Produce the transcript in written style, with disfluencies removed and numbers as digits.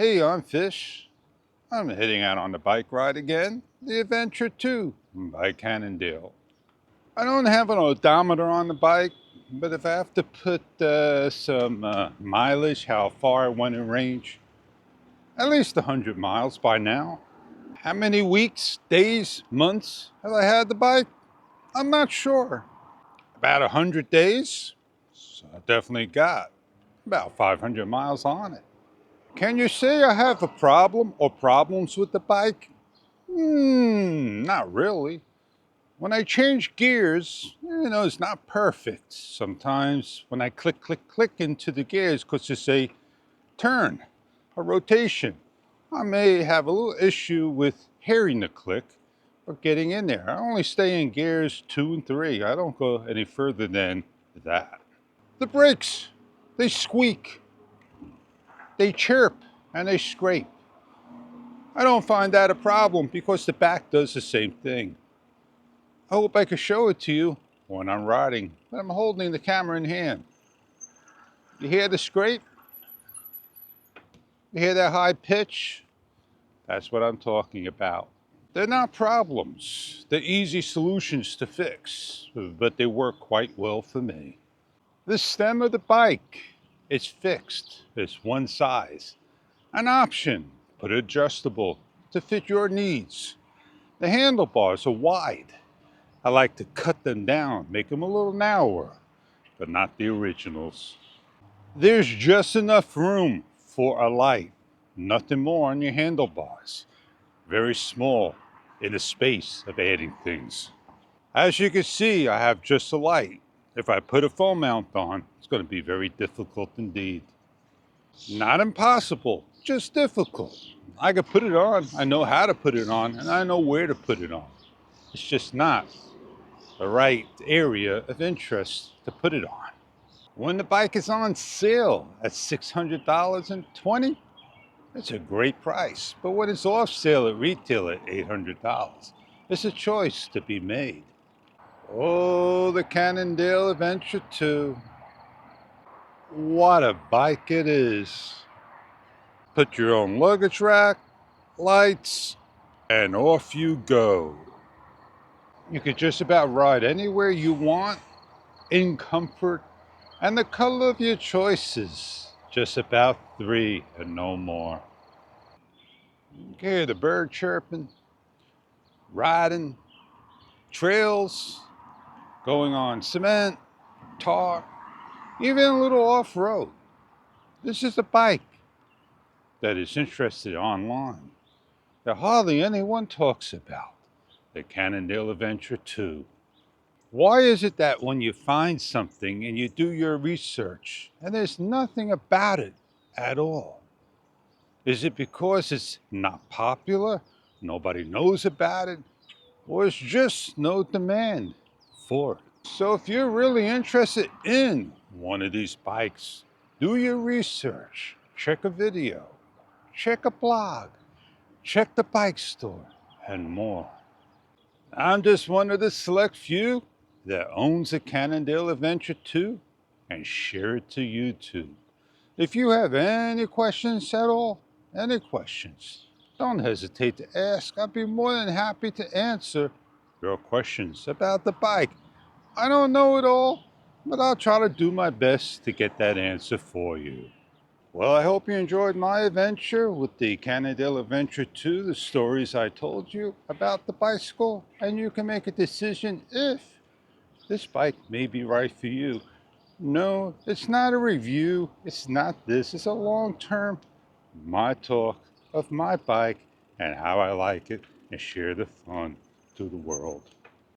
Hey, I'm Fish. I'm heading out on the bike ride again, the Adventure 2 by Cannondale. I don't have an odometer on the bike, but if I have to put some mileage, how far I went in range, at least 100 miles by now. How many weeks, days, months have I had the bike? I'm not sure. About 100 days? So I definitely got about 500 miles on it. Can you say I have a problem or problems with the bike? Not really. When I change gears, it's not perfect. Sometimes when I click, click, click into the gears, because it's a turn, a rotation, I may have a little issue with hearing the click or getting in there. I only stay in gears 2 and 3. I don't go any further than that. The brakes, they squeak, they chirp, and they scrape. I don't find that a problem because the back does the same thing. I hope I could show it to you when I'm riding, but I'm holding the camera in hand. You hear the scrape? You hear that high pitch? That's what I'm talking about. They're not problems. They're easy solutions to fix, but they work quite well for me. The stem of the bike, it's fixed. It's one size. An option, put it adjustable to fit your needs. The handlebars are wide. I like to cut them down, make them a little narrower, but not the originals. There's just enough room for a light, nothing more on your handlebars. Very small in the space of adding things. As you can see, I have just a light. If I put a phone mount on, it's going to be very difficult indeed. Not impossible, just difficult. I can put it on, I know how to put it on, and I know where to put it on. It's just not the right area of interest to put it on. When the bike is on sale at $600.20, it's a great price. But when it's off sale at retail at $800, it's a choice to be made. Oh, the Cannondale Adventure 2. What a bike it is. Put your own luggage rack, lights, and off you go. You could just about ride anywhere you want in comfort, and the color of your choices, just about 3 and no more. Okay, the bird chirping, riding, trails, going on cement, tar, even a little off-road. This is a bike that is interested online that hardly anyone talks about, the Cannondale Adventure 2. Why is it that when you find something and you do your research and there's nothing about it at all? Is it because it's not popular, nobody knows about it, or it's just no demand for it? So if you're really interested in one of these bikes, do your research, check a video, check a blog, check the bike store, and more. I'm just one of the select few that owns a Cannondale Adventure 2 and share it to YouTube. If you have any questions at all, any questions, don't hesitate to ask. I'd be more than happy to answer your questions about the bike. I don't know it all, but I'll try to do my best to get that answer for you. Well, I hope you enjoyed my adventure with the Cannondale Adventure 2, the stories I told you about the bicycle, and you can make a decision if this bike may be right for you. No, it's not a review, it's not this, it's a long-term, my talk of my bike and how I like it and share the fun to the world.